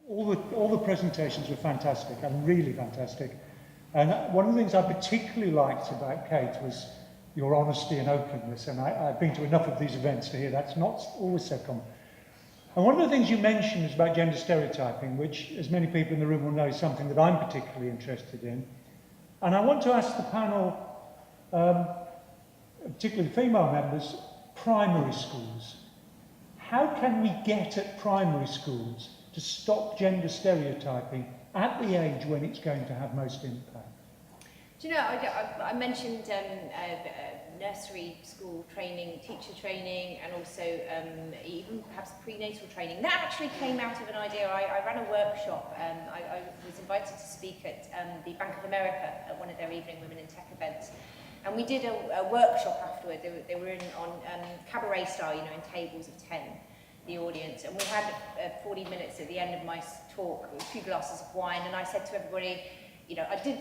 All the presentations were fantastic, and really fantastic. And one of the things I particularly liked about Kate was your honesty and openness, and I've been to enough of these events to hear that's not always so common. And one of the things you mentioned is about gender stereotyping, which, as many people in the room will know, is something that I'm particularly interested in. And I want to ask the panel, particularly female members, primary schools. How can we get at primary schools to stop gender stereotyping at the age when it's going to have most impact? Do you know, I mentioned nursery school training, teacher training, and also even perhaps prenatal training. That actually came out of an idea. I ran a workshop. I was invited to speak at the Bank of America at one of their evening Women in Tech events. And we did a workshop afterward. They were on cabaret style, you know, in tables of 10, the audience. And we had 40 minutes at the end of my talk, a few glasses of wine, and I said to everybody, you know, I did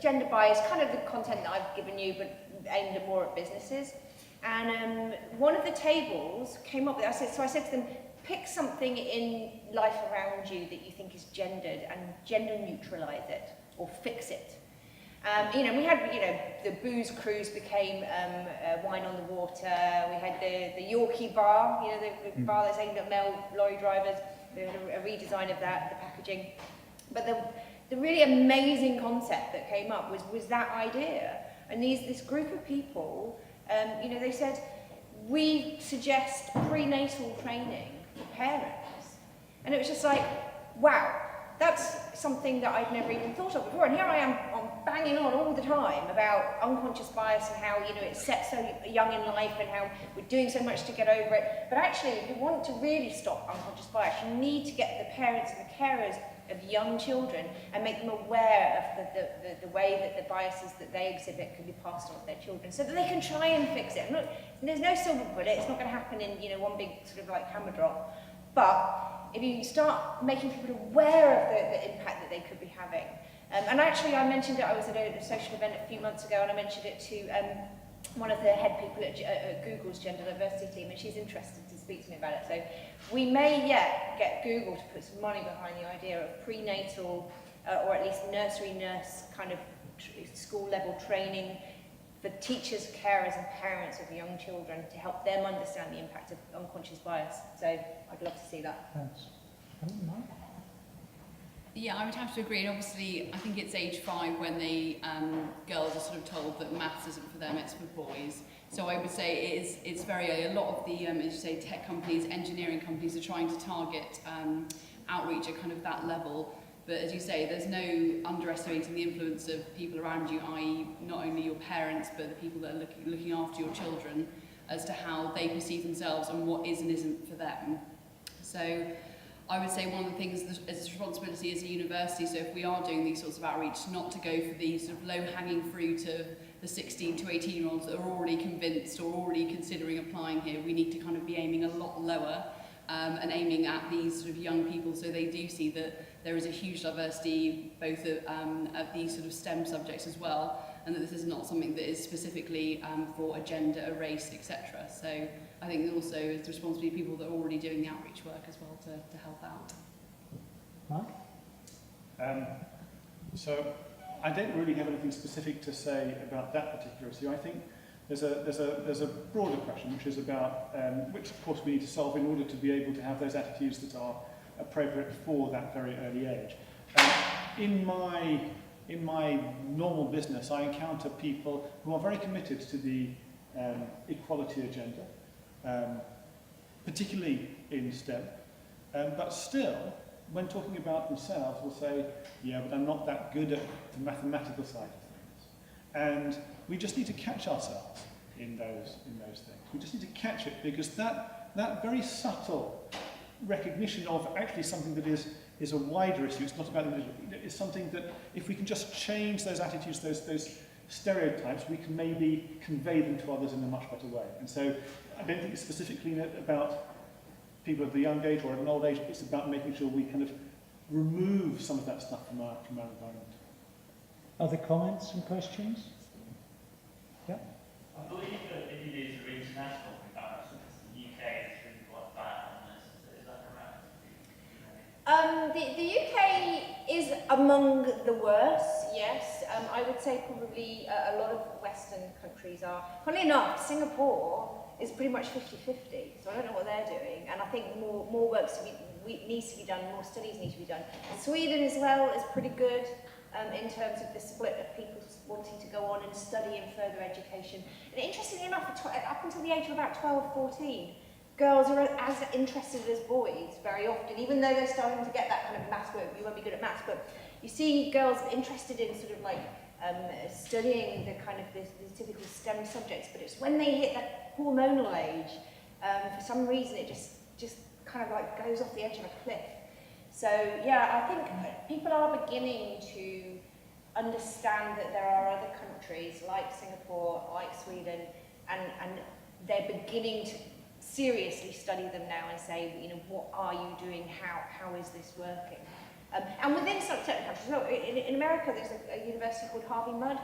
gender bias, kind of the content that I've given you, but aimed at more at businesses. And one of the tables came up with, I said to them, pick something in life around you that you think is gendered and gender neutralize it or fix it. You know, we had, you know, the booze cruise became wine on the water. We had the Yorkie bar, you know, the bar that's aimed at male lorry drivers. We had a redesign of that, the packaging. But the really amazing concept that came up was that idea. And this group of people, you know, they said, we suggest prenatal training for parents. And it was just like, wow, that's something that I'd never even thought of before. And here I am, I'm banging on all the time about unconscious bias and how, you know, it's set so young in life and how we're doing so much to get over it. But actually, if you want to really stop unconscious bias, you need to get the parents and the carers of young children and make them aware of the way that the biases that they exhibit can be passed on to their children so that they can try and fix it. There's no silver bullet, it's not going to happen in, you know, one big sort of like hammer drop. But if you start making people aware of the impact that they could be having. And actually I mentioned it, I was at a social event a few months ago and I mentioned it to one of the head people at Google's gender diversity team, and she's interested to speak to me about it. So we may yet get Google to put some money behind the idea of prenatal or at least nursery nurse kind of school level training for teachers, carers and parents of young children to help them understand the impact of unconscious bias. So I'd love to see that. Thanks. Yeah, I would have to agree. And obviously, I think it's age 5 when the girls are sort of told that maths isn't for them, it's for boys. So I would say it's very early. A lot of the, as you say, tech companies, engineering companies are trying to target outreach at kind of that level. But as you say, there's no underestimating the influence of people around you, i.e. not only your parents, but the people that are looking after your children as to how they perceive themselves and what is and isn't for them. So I would say one of the things is a responsibility as a university, so if we are doing these sorts of outreach, not to go for the sort of low-hanging fruit of the 16 to 18-year-olds that are already convinced or already considering applying here. We need to kind of be aiming a lot lower and aiming at these sort of young people so they do see that there is a huge diversity both of these sort of STEM subjects as well, and that this is not something that is specifically for a gender, a race, etc. So I think also it's the responsibility of people that are already doing the outreach work as well to help out. Mark? So I don't really have anything specific to say about that particular issue. I think there's a broader question, which is about which of course we need to solve in order to be able to have those attitudes that are appropriate for that very early age. In my normal business, I encounter people who are very committed to the equality agenda, particularly in STEM, but still, when talking about themselves, will say, yeah, but I'm not that good at the mathematical side of things. And we just need to catch ourselves in those things. We just need to catch it, because that very subtle recognition of actually something that is a wider issue, it's not about the individual, it's something that if we can just change those attitudes, those stereotypes, we can maybe convey them to others in a much better way. And so I don't think it's specifically about people at the young age or at an old age, it's about making sure we kind of remove some of that stuff from our environment. Other comments and questions? Yeah? I believe that Indies are international comparisons. The UK is really quite bad on this. Is that correct? The UK is among the worst, yes. I would say probably a lot of Western countries are. Funnily enough, Singapore is pretty much 50-50, so I don't know what they're doing. And I think more work needs to be done, more studies need to be done. Sweden as well is pretty good in terms of the split of people wanting to go on and study in further education. And interestingly enough, up until the age of about 12, 14, girls are as interested as boys very often, even though they're starting to get that kind of maths work. You won't be good at maths, but you see girls interested in sort of like studying the kind of the typical STEM subjects, but it's when they hit that hormonal age, for some reason it just kind of like goes off the edge of a cliff. So yeah, I think people are beginning to understand that there are other countries like Singapore, like Sweden, and they're beginning to seriously study them now and say, you know, what are you doing? How is this working? And within certain countries, so in America, there's a university called Harvey Mudd,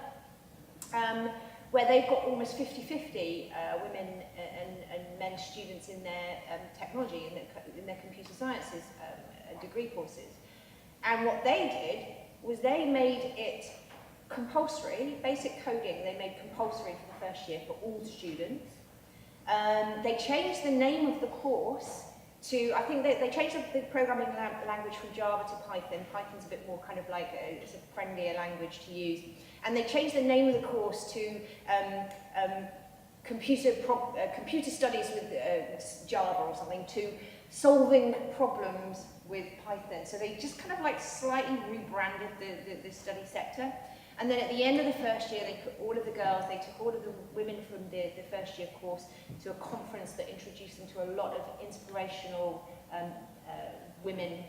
where they've got almost 50-50 women and men students in their technology, in their computer sciences degree courses. And what they did was they made it compulsory, basic coding they made compulsory for the first year for all students. They changed the name of the course to, I think they changed the programming language from Java to Python. Python's a bit more kind of like it's a friendlier language to use. And they changed the name of the course to computer studies with Java or something, to solving problems with Python. So they just kind of like slightly rebranded the study sector. And then at the end of the first year, they took all of the women from the first year course to a conference that introduced them to a lot of inspirational women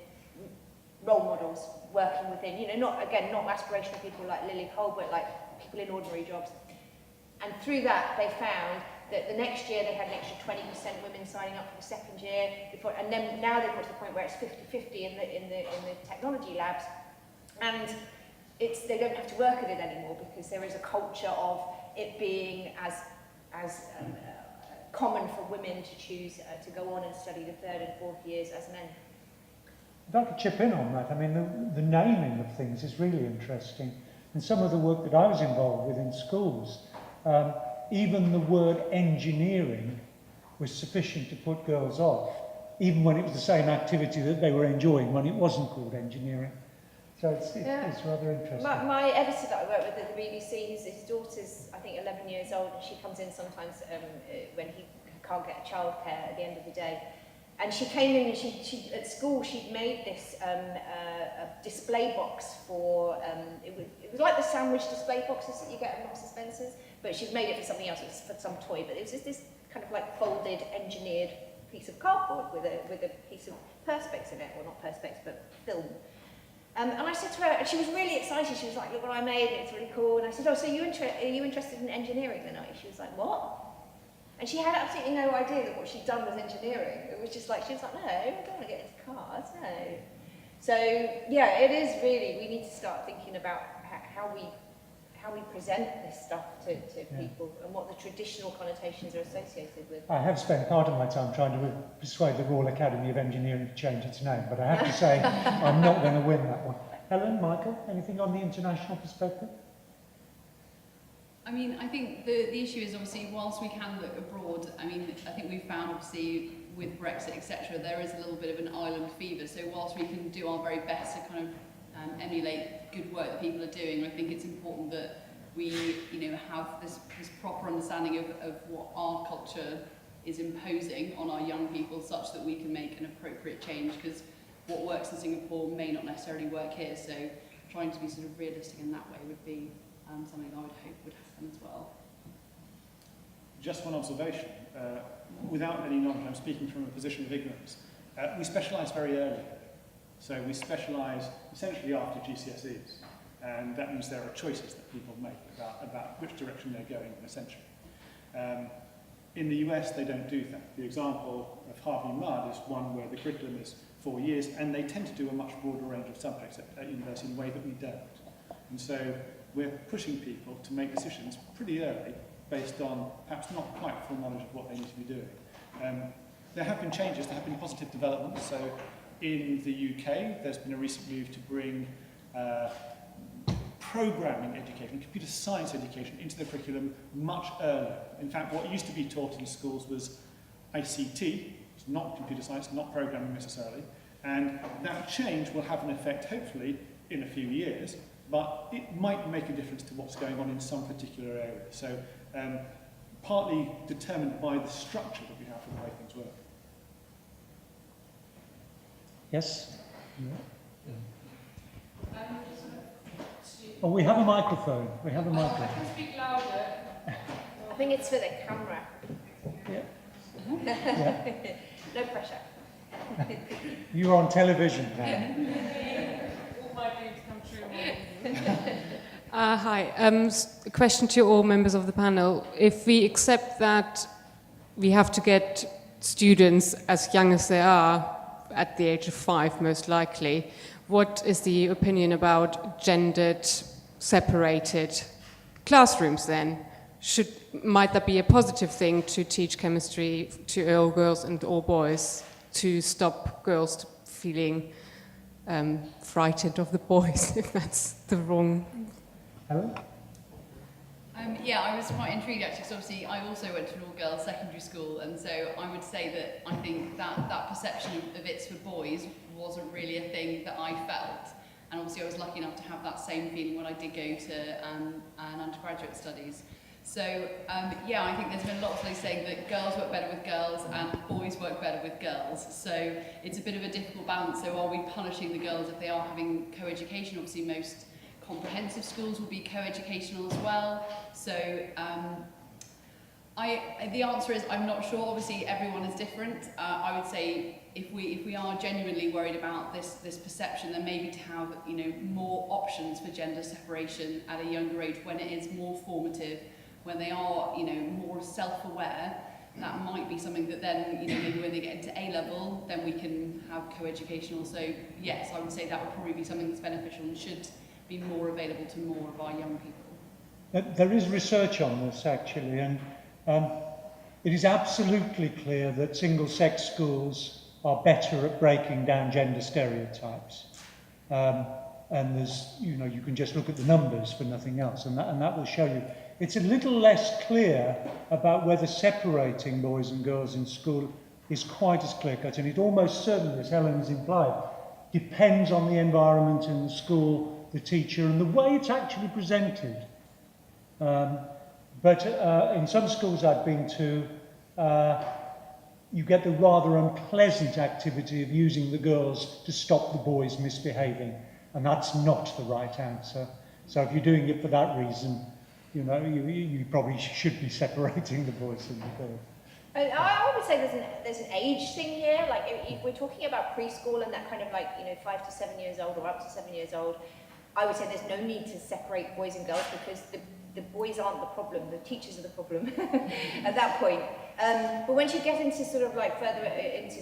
role models working within, you know, not aspirational people like Lily Cole, but like people in ordinary jobs. And through that, they found that the next year they had an extra 20% women signing up for the second year, and then now they've got to the point where it's 50-50 in the technology labs, and they don't have to work at it anymore because there is a culture of it being as common for women to choose to go on and study the third and fourth years as men. If I could chip in on that, I mean, the naming of things is really interesting. And some of the work that I was involved with in schools, even the word engineering was sufficient to put girls off, even when it was the same activity that they were enjoying when it wasn't called engineering. So it's rather interesting. My editor that I work with at the BBC, his daughter's, I think, 11 years old, and she comes in sometimes when he can't get childcare at the end of the day. And she came in and she at school she'd made this a display box for, it was like the sandwich display boxes that you get at Marks and Spencer's, but she'd made it for something else, it was for some toy, but it was just this kind of like folded, engineered piece of cardboard with a piece of perspex in it, well not perspex, but film. And I said to her, and she was really excited, she was like, look what I made, it's really cool. And I said, oh, so are you interested in engineering then? She was like, what? And she had absolutely no idea that what she'd done was engineering. It was just like, she was like, no, I don't want to get into cars, no. So, yeah, it is really, we need to start thinking about how we present this stuff to people and what the traditional connotations are associated with. I have spent part of my time trying to persuade the Royal Academy of Engineering to change its name, but I have to say I'm not going to win that one. Helen, Michael, anything on the international perspective? I mean, I think the issue is obviously, whilst we can look abroad, I mean, I think we've found obviously with Brexit, etc., there is a little bit of an island fever. So whilst we can do our very best to kind of emulate good work that people are doing, I think it's important that we, you know, have this proper understanding of what our culture is imposing on our young people, such that we can make an appropriate change. Because what works in Singapore may not necessarily work here. So trying to be sort of realistic in that way would be something I would hope would happen as well. Just one observation, without any knowledge, I'm speaking from a position of ignorance. We specialise very early. So we specialise essentially after GCSEs. And that means there are choices that people make about which direction they're going, essentially. In the US, they don't do that. The example of Harvey Mudd is one where the curriculum is 4 years, and they tend to do a much broader range of subjects at university in a way that we don't. And so we're pushing people to make decisions pretty early based on perhaps not quite full knowledge of what they need to be doing. There have been changes, there have been positive developments, so In the UK, there's been a recent move to bring programming education, computer science education into the curriculum much earlier. In fact, what used to be taught in schools was ICT, it's not computer science, not programming necessarily, and that change will have an effect, hopefully, in a few years, but it might make a difference to what's going on in some particular area. So, partly determined by the structure that we have for the way things work. Yes? Oh, we have a microphone. We have a microphone. I can speak louder. I think it's for the camera. Yeah. Yeah. No pressure. You're on television now. All my dreams come true. Hi. A question to all members of the panel. If we accept that we have to get students as young as they are, at the age of 5 most likely, what is the opinion about gendered, separated classrooms then? Might that be a positive thing to teach chemistry to all girls and all boys, to stop girls feeling frightened of the boys, if that's the wrong... Helen? Yeah, I was quite intrigued actually, because obviously I also went to an all-girls secondary school, and so I would say that I think that perception of it's for boys wasn't really a thing that I felt. And obviously I was lucky enough to have that same feeling when I did go to an undergraduate studies. So yeah, I think there's been lots of those saying that girls work better with girls and boys work better with girls. So it's a bit of a difficult balance. So are we punishing the girls if they are having co-education? Obviously most comprehensive schools will be co-educational as well. So the answer is I'm not sure. Obviously everyone is different. I would say if we are genuinely worried about this perception, then maybe to have more options for gender separation at a younger age when it is more formative, when they are more self-aware, that might be something that then maybe when they get into A level, then we can have co-educational. So yes, I would say that would probably be something that's beneficial and should be more available to more of our young people. There is research on this actually, and it is absolutely clear that single-sex schools are better at breaking down gender stereotypes. And there's, you can just look at the numbers for nothing else, and that will show you. It's a little less clear about whether separating boys and girls in school is quite as clear-cut, and it almost certainly, as Helen has implied, depends on the environment in the school, the teacher, and the way it's actually presented. But in some schools I've been to, you get the rather unpleasant activity of using the girls to stop the boys misbehaving, and that's not the right answer. So if you're doing it for that reason, you probably should be separating the boys and the girls. I would say there's an age thing here. Like if we're talking about preschool and that kind of 5 to 7 years old or up to 7 years old, I would say there's no need to separate boys and girls because the boys aren't the problem, the teachers are the problem at that point. But once you get into further into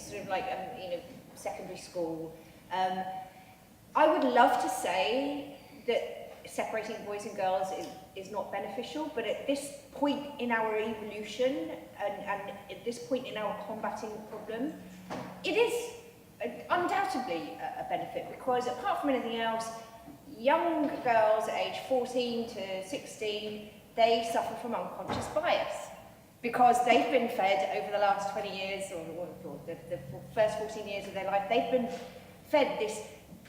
secondary school, I would love to say that separating boys and girls is not beneficial, but at this point in our evolution and at this point in our combating the problem, it is undoubtedly a benefit because apart from anything else, young girls at age 14 to 16, they suffer from unconscious bias because they've been fed over the last 20 years or the first 14 years of their life, they've been fed this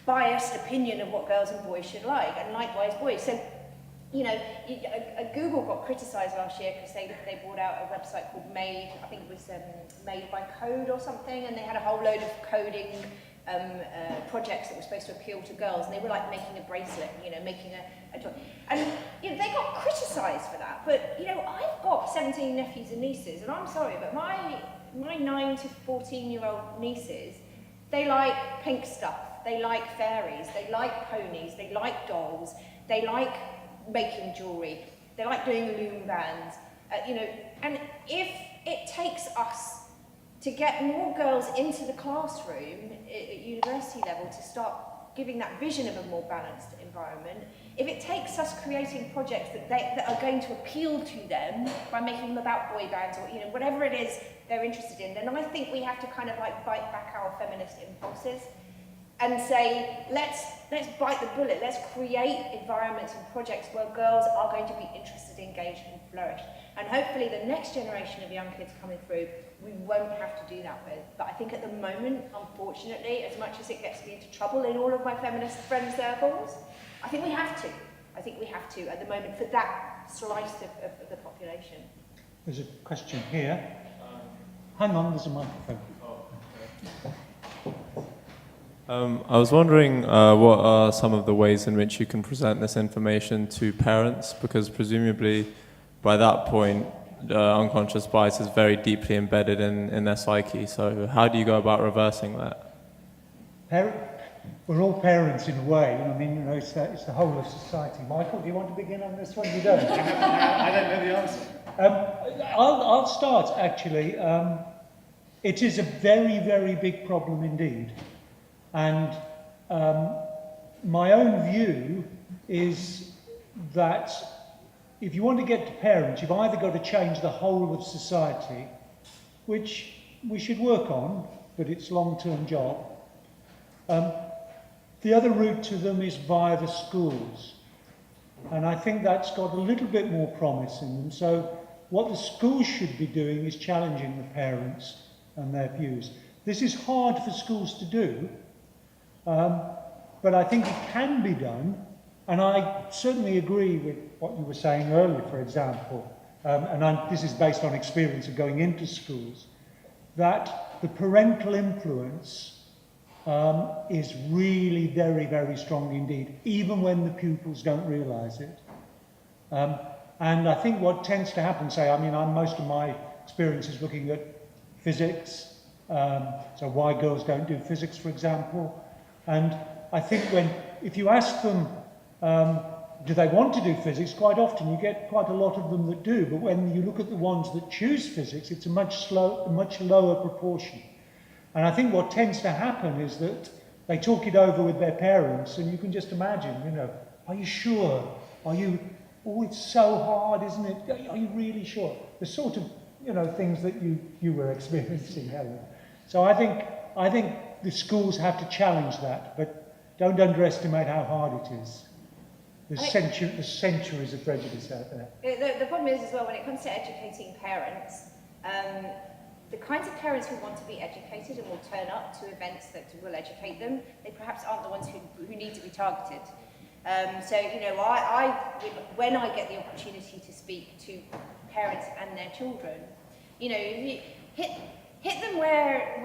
biased opinion of what girls and boys should like, and likewise boys. So, Google got criticised last year because they brought out a website called Made, I think it was Made by Code or something, and they had a whole load of coding projects that were supposed to appeal to girls, and they were like making a bracelet, making a toy. And they got criticised for that. But I've got 17 nephews and nieces, and I'm sorry, but my 9 to 14-year-old nieces, they like pink stuff, they like fairies, they like ponies, they like dolls, they like making jewellery, they like doing loom bands, and if it takes us to get more girls into the classroom at university level to start giving that vision of a more balanced environment, if it takes us creating projects that are going to appeal to them by making them about boy bands or whatever it is they're interested in, then I think we have to kind of like bite back our feminist impulses and say, let's bite the bullet, let's create environments and projects where girls are going to be interested, engaged and flourish. And hopefully the next generation of young kids coming through, we won't have to do that with. But I think at the moment, unfortunately, as much as it gets me into trouble in all of my feminist friend circles, I think we have to. I think we have to at the moment for that slice of the population. There's a question here. Hang on, there's a microphone. I was wondering what are some of the ways in which you can present this information to parents, because presumably by that point unconscious bias is very deeply embedded in their psyche. So how do you go about reversing that? We're all parents in a way. I mean, it's the whole of society. Michael, do you want to begin on this one? You don't? I don't know the answer. I'll start, actually. It is a very, very big problem indeed. And my own view is that if you want to get to parents, you've either got to change the whole of society, which we should work on, but it's a long-term job. The other route to them is via the schools. And I think that's got a little bit more promise in them. So what the schools should be doing is challenging the parents and their views. This is hard for schools to do, but I think it can be done. And I certainly agree with what you were saying earlier, for example, this is based on experience of going into schools, that the parental influence is really very, very strong indeed, even when the pupils don't realise it. And I think what tends to happen, most of my experience is looking at physics, so why girls don't do physics, for example. And I think if you ask them, do they want to do physics, quite often you get quite a lot of them that do, but when you look at the ones that choose physics, it's a much lower proportion. And I think what tends to happen is that they talk it over with their parents, and you can just imagine, are you sure? It's so hard, isn't it? Are you really sure? The sort of, things that you were experiencing, Helen. So I think the schools have to challenge that, but don't underestimate how hard it is. There's centuries of prejudice out there. The problem is as well, when it comes to educating parents, the kinds of parents who want to be educated and will turn up to events that will educate them, they perhaps aren't the ones who need to be targeted. When I get the opportunity to speak to parents and their children, hit them where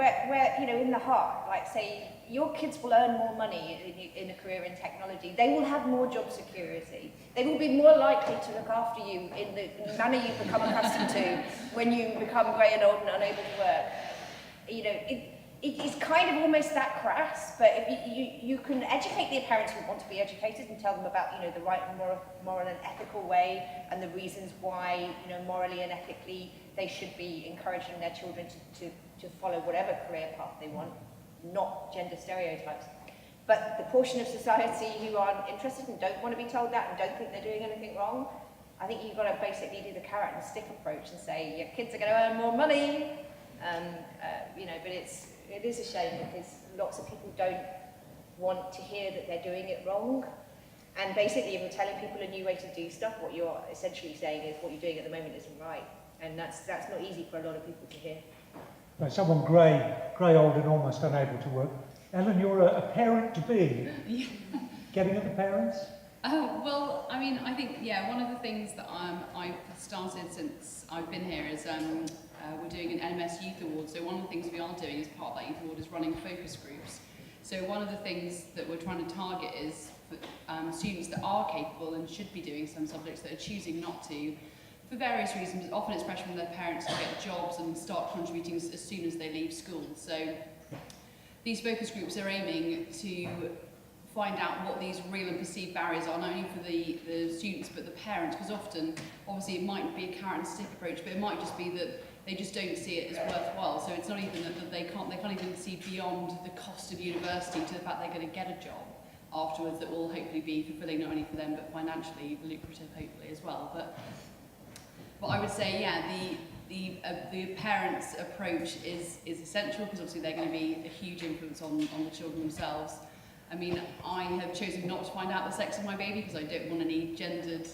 in the heart. Like, say, your kids will earn more money in a career in technology. They will have more job security. They will be more likely to look after you in the manner you've become accustomed to when you become grey and old and unable to work. It's kind of almost that crass, but if you can educate the parents who want to be educated and tell them about the right and moral and ethical way and the reasons why morally and ethically they should be encouraging their children to follow whatever career path they want, not gender stereotypes. But the portion of society who aren't interested and don't want to be told that and don't think they're doing anything wrong, I think you've got to basically do the carrot and stick approach and say your kids are going to earn more money. But it is a shame because lots of people don't want to hear that they're doing it wrong. And basically, if you're telling people a new way to do stuff, what you're essentially saying is what you're doing at the moment isn't right. And that's not easy for a lot of people to hear. Well, someone grey, old and almost unable to work. Ellen, you're a parent-to-be. Getting at the parents? Well, I think, one of the things that I've started since I've been here is we're doing an LMS Youth Award. So one of the things we are doing as part of that Youth Award is running focus groups. So one of the things that we're trying to target is students that are capable and should be doing some subjects that are choosing not to, for various reasons. Often it's pressure from their parents to get jobs and start contributing as soon as they leave school. So these focus groups are aiming to find out what these real and perceived barriers are, not only for the students but the parents, because obviously it might be a carrot and stick approach, but it might just be that they just don't see it as worthwhile. So it's not even that they can't even see beyond the cost of university to the fact they're going to get a job. afterwards that will hopefully be fulfilling not only for them but financially lucrative hopefully as well. But I would say, yeah, the parents' approach is essential because obviously they're going to be a huge influence on the children themselves. I mean, I have chosen not to find out the sex of my baby because I don't want any gendered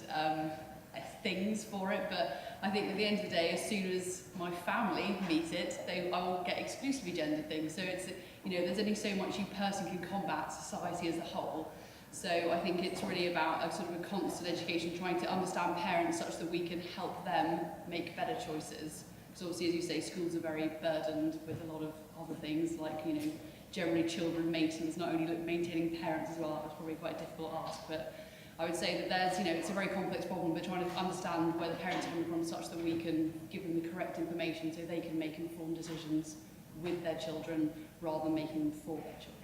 things for it, but I think at the end of the day, as soon as my family meet it, I will get exclusively gendered things. So it's, there's only so much you personally can combat society as a whole. So I think it's really about a sort of a constant education, trying to understand parents such that we can help them make better choices. Because obviously, as you say, schools are very burdened with a lot of other things, like, generally children maintenance, not only maintaining parents as well. That was probably quite a difficult ask, but I would say that there's, it's a very complex problem, but trying to understand where the parents are coming from such that we can give them the correct information so they can make informed decisions with their children rather than making them for their children.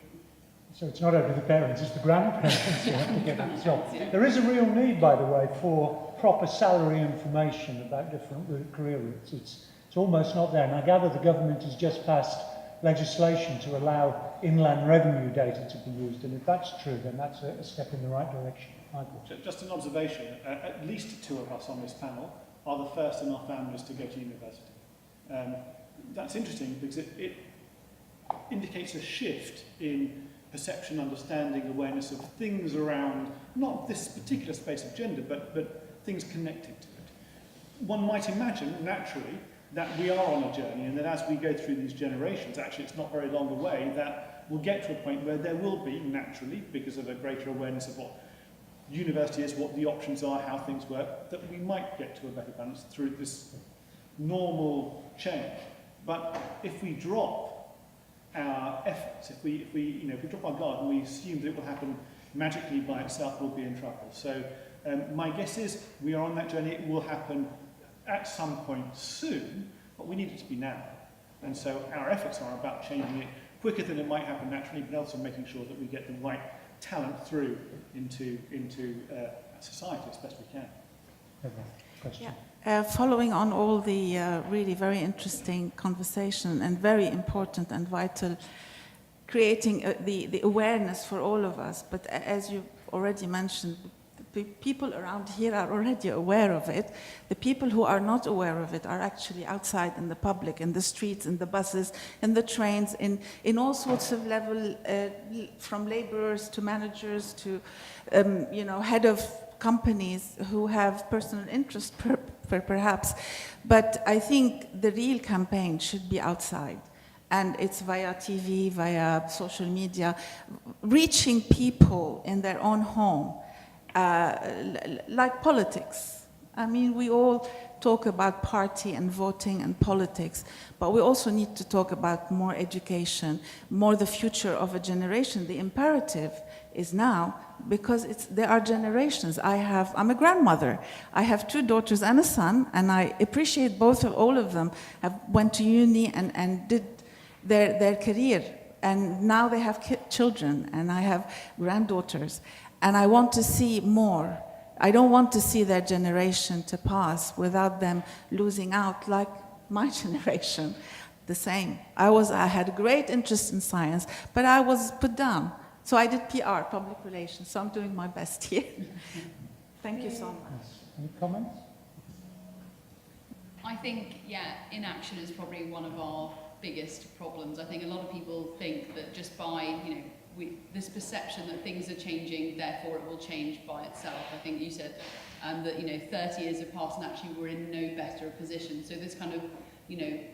So it's not only the parents, it's the grandparents who have to get it job. Yeah. There is a real need, by the way, for proper salary information about different career routes. It's almost not there, and I gather the government has just passed legislation to allow inland revenue data to be used, and if that's true, then that's a step in the right direction. Michael. Just an observation, at least 2 of us on this panel are the first in our families to go to university. That's interesting because it indicates a shift in perception, understanding, awareness of things around, not this particular space of gender, but things connected to it. One might imagine, naturally, that we are on a journey and that as we go through these generations, actually it's not very long away, that we'll get to a point where there will be, naturally, because of a greater awareness of what university is, what the options are, how things work, that we might get to a better balance through this normal change. But if we drop our efforts, if we drop our guard and we assume that it will happen magically by itself, we'll be in trouble. So my guess is we are on that journey. It will happen at some point soon, but we need it to be now. And so our efforts are about changing it quicker than it might happen naturally, but also making sure that we get the right talent through into society as best we can. Question. Yeah. Following on all the really very interesting conversation and very important and vital, creating the awareness for all of us, but as you already mentioned, the people around here are already aware of it. The people who are not aware of it are actually outside in the public, in the streets, in the buses, in the trains, in all sorts of level, from laborers to managers to, head of companies who have personal interest perhaps. But I think the real campaign should be outside. And it's via TV, via social media, reaching people in their own home. Like politics. I mean, we all talk about party and voting and politics, but we also need to talk about more education, more the future of a generation. The imperative is now, because there are generations. I'm a grandmother. I have 2 daughters and a son, and I appreciate all of them went to uni and did their career, and now they have children, and I have granddaughters. And I want to see more. I don't want to see their generation to pass without them losing out like my generation. The same. I had a great interest in science, but I was put down. So I did PR, public relations, so I'm doing my best here. Thank you so much. Any comments? I think, inaction is probably one of our biggest problems. I think a lot of people think that just by, this perception that things are changing, therefore it will change by itself. I think you said that 30 years have passed and actually we're in no better a position. So this kind of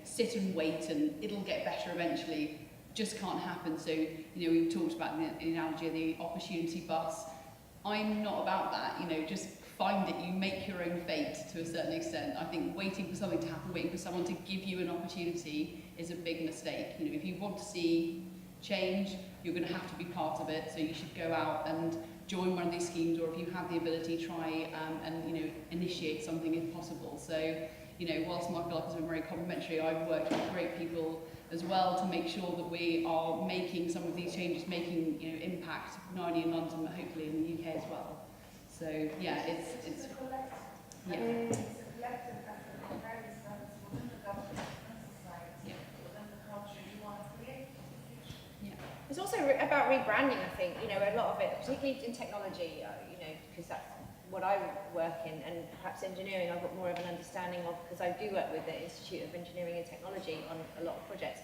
sit and wait and it'll get better eventually just can't happen. So we've talked about the analogy of the opportunity bus. I'm not about that. Just find it. You make your own fate to a certain extent. I think waiting for something to happen, waiting for someone to give you an opportunity is a big mistake. If you want to see change, you're going to have to be part of it, so you should go out and join one of these schemes, or if you have the ability, try and initiate something if possible. So whilst my life has been very complimentary, I've worked with great people as well to make sure that we are making some of these changes, making impact not only in London but hopefully in the UK as well. So it's It's a collective. Yeah. It's a collective effort of various levels within the government and society, within the culture you want to create for the future. Yeah. It's also about rebranding, I think. You know, a lot of it, particularly in technology, you know, because that's what I work in, and perhaps engineering I've got more of an understanding of, because I do work with the Institute of Engineering and Technology on a lot of projects.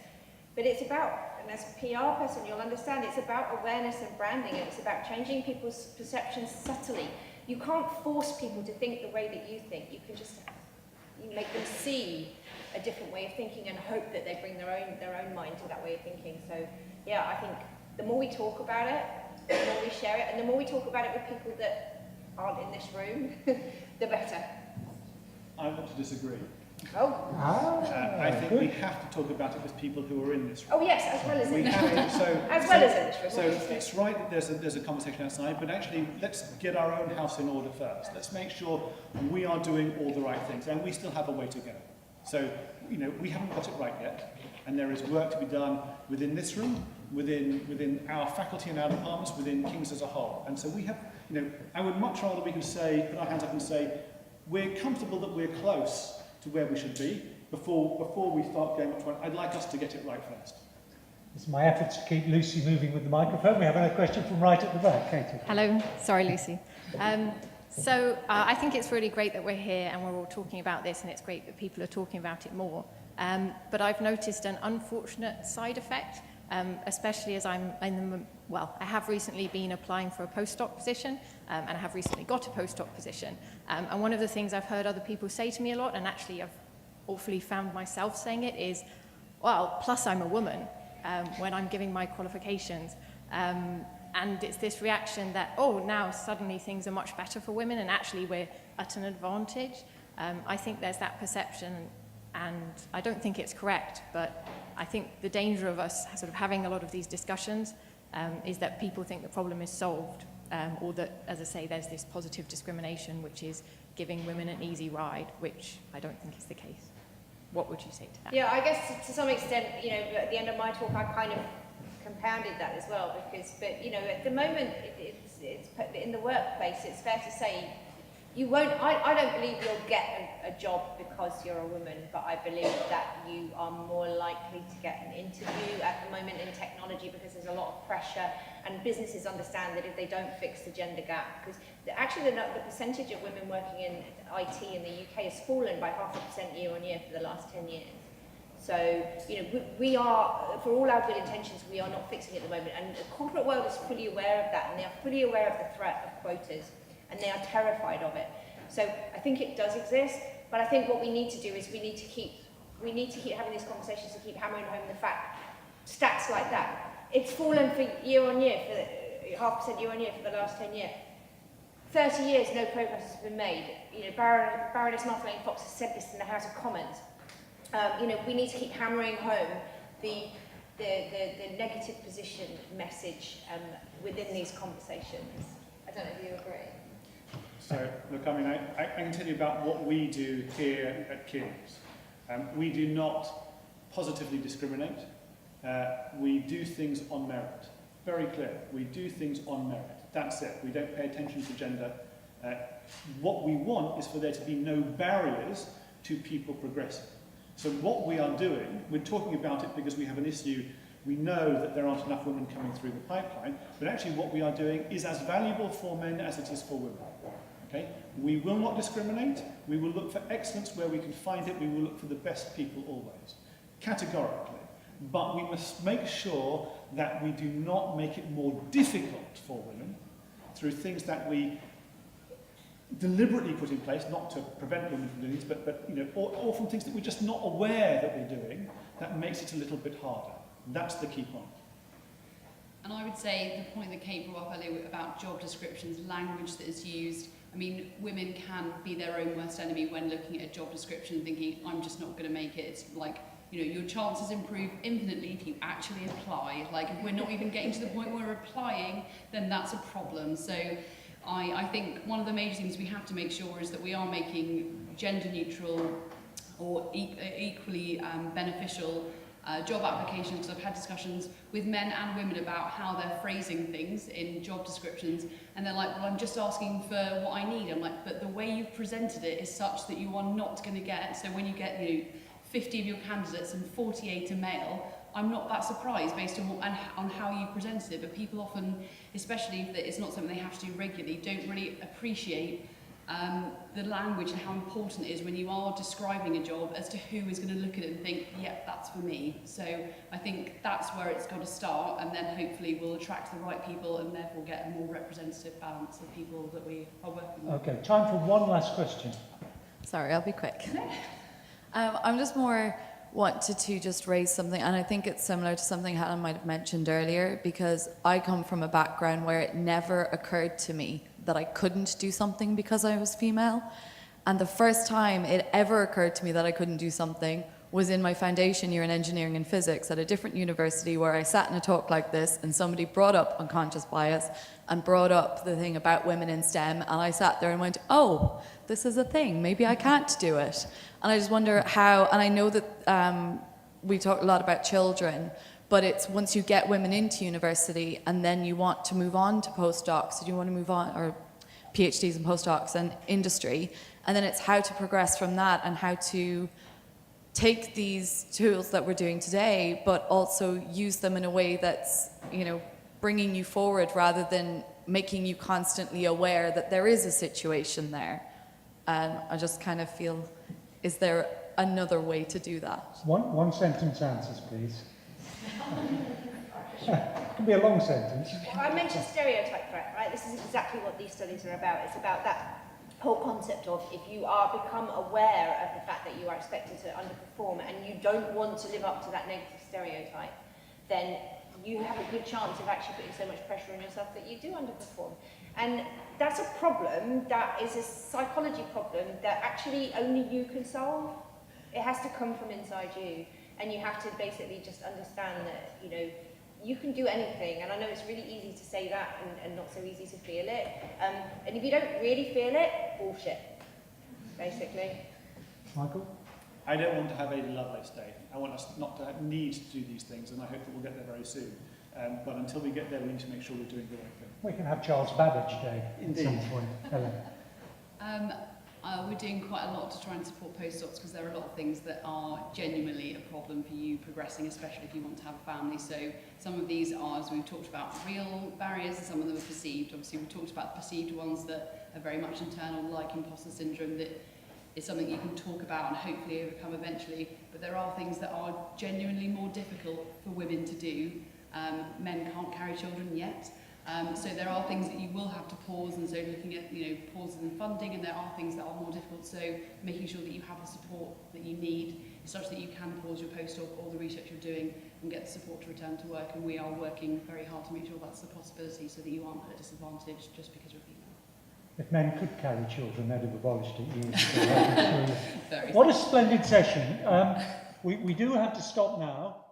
But it's about, and as a PR person you'll understand, it's about awareness and branding, and it's about changing people's perceptions subtly. You can't force people to think the way that you think. You can just make them see a different way of thinking and hope that they bring their own mind to that way of thinking. So yeah, I think the more we talk about it, the more we share it, and the more we talk about it with people that aren't in this room, the better. I want to disagree. Oh. I think we have to talk about it with people who are in this room. Oh yes, as well as in this room. As well as in this room. So it's right that there's a conversation outside, but actually let's get our own house in order first. Let's make sure we are doing all the right things, and we still have a way to go. So, you know, we haven't got it right yet, and there is work to be done within this room, within our faculty and our departments, within King's as a whole. And so we have, you know, I would much rather we can say, put our hands up and say, we're comfortable that we're close to where we should be before we start going much further. I'd like us to get it right first. It's my effort to keep Lucy moving with the microphone. We have a question from right at the back, Katie. Hello, sorry Lucy. I think it's really great that we're here and we're all talking about this, and it's great that people are talking about it more. But I've noticed an unfortunate side effect, especially as I have recently been applying for a postdoc position, and I have recently got a postdoc position. And one of the things I've heard other people say to me a lot, and actually I've awfully found myself saying it, is, well, plus I'm a woman, when I'm giving my qualifications. And it's this reaction that, oh, now suddenly things are much better for women, and actually we're at an advantage. I think there's that perception, and I don't think it's correct, but I think the danger of us sort of having a lot of these discussions is that people think the problem is solved, or that, as I say, there's this positive discrimination, which is giving women an easy ride, which I don't think is the case. What would you say to that? Yeah, I guess to some extent, you know, at the end of my talk, I kind of compounded that as well, but you know, at the moment, it's in the workplace, it's fair to say, you won't, I don't believe you'll get a job because you're a woman, but I believe that you are more likely to get an interview at the moment in technology, because there's a lot of pressure, and businesses understand that if they don't fix the gender gap, because actually the percentage of women working in IT in the UK has fallen by 0.5% year on year for the last 10 years. So, you know, we are, for all our good intentions, we are not fixing it at the moment, and the corporate world is fully aware of that, and they are fully aware of the threat of quotas, and they are terrified of it. So I think it does exist, but I think what we need to do is we need to keep having these conversations to keep hammering home the fact, stats like that. It's fallen for year on year, for 0.5% year on year for the last 10 years. 30 years, no progress has been made. You know, Baroness Martheleine Fox has said this in the House of Commons. You know, we need to keep hammering home the negative position message within these conversations. I don't know if you agree. So, look, I mean, I can tell you about what we do here at King's. We do not positively discriminate. We do things on merit. Very clear. We do things on merit. That's it. We don't pay attention to gender. What we want is for there to be no barriers to people progressing. So what we are doing, we're talking about it because we have an issue. We know that there aren't enough women coming through the pipeline, but actually what we are doing is as valuable for men as it is for women. Okay? We will not discriminate. We will look for excellence where we can find it. We will look for the best people always, categorically. But we must make sure that we do not make it more difficult for women through things that we deliberately put in place, not to prevent women from doing these, but you know, or from things that we're just not aware that we're doing, that makes it a little bit harder. That's the key point. And I would say the point that Kate brought up earlier about job descriptions, language that is used. I mean, women can be their own worst enemy when looking at a job description and thinking, I'm just not going to make it. It's like, you know, your chances improve infinitely if you actually apply. Like, if we're not even getting to the point where we're applying, then that's a problem. So I think one of the major things we have to make sure is that we are making gender neutral or equally beneficial job applications. I've had discussions with men and women about how they're phrasing things in job descriptions, and they're like, well, I'm just asking for what I need. I'm like, but the way you've presented it is such that you are not going to get. So when you get, you know, 50 of your candidates and 48 are male, I'm not that surprised based on how you presented it, but people often, especially if it's not something they have to do regularly, don't really appreciate the language and how important it is when you are describing a job as to who is going to look at it and think, yep, that's for me. So I think that's where it's got to start, and then hopefully we'll attract the right people and therefore get a more representative balance of people that we are working with. Okay, time for one last question. Sorry, I'll be quick. I'm just more wanted to just raise something, and I think it's similar to something Helen might have mentioned earlier, because I come from a background where it never occurred to me that I couldn't do something because I was female. And the first time it ever occurred to me that I couldn't do something was in my foundation year in engineering and physics at a different university, where I sat in a talk like this and somebody brought up unconscious bias and brought up the thing about women in STEM, and I sat there and went, oh, this is a thing, maybe I can't do it. And I just wonder how, and I know that we talk a lot about children, but it's once you get women into university and then you want to move on to postdocs, you want to move on, or PhDs and postdocs and industry, and then it's how to progress from that and how to take these tools that we're doing today, but also use them in a way that's, you know, bringing you forward rather than making you constantly aware that there is a situation there. And I just kind of feel, is there another way to do that? One sentence answers, please. It can be a long sentence. Well, I mentioned stereotype threat, right? This is exactly what these studies are about. It's about that whole concept of if you are become aware of the fact that you are expected to underperform and you don't want to live up to that negative stereotype, then you have a good chance of actually putting so much pressure on yourself that you do underperform. And that's a problem, that is a psychology problem that actually only you can solve. It has to come from inside you, and you have to basically just understand that, you know, you can do anything, and I know it's really easy to say that and not so easy to feel it. And if you don't really feel it, bullshit, basically. Michael? I don't want to have Ada Lovelace Day. I want us not to need to do these things, and I hope that we'll get there very soon. But until we get there, we need to make sure we're doing the right thing. We can have Charles Babbage Day Indeed. at some point. Helen? We're doing quite a lot to try and support postdocs, because there are a lot of things that are genuinely a problem for you progressing, especially if you want to have a family. So some of these are, as we've talked about, real barriers, and some of them are perceived. Obviously, we've talked about the perceived ones that are very much internal, like imposter syndrome, that is something you can talk about and hopefully overcome eventually. But there are things that are genuinely more difficult for women to do. Men can't carry children yet. So there are things that you will have to pause, and so looking at, you know, pauses in funding, and there are things that are more difficult, so making sure that you have the support that you need such that you can pause your postdoc or the research you're doing and get the support to return to work. And we are working very hard to make sure that's a possibility, so that you aren't at a disadvantage just because you're female. If men could carry children, they'd have abolished it years ago. Very What a splendid session. We do have to stop now.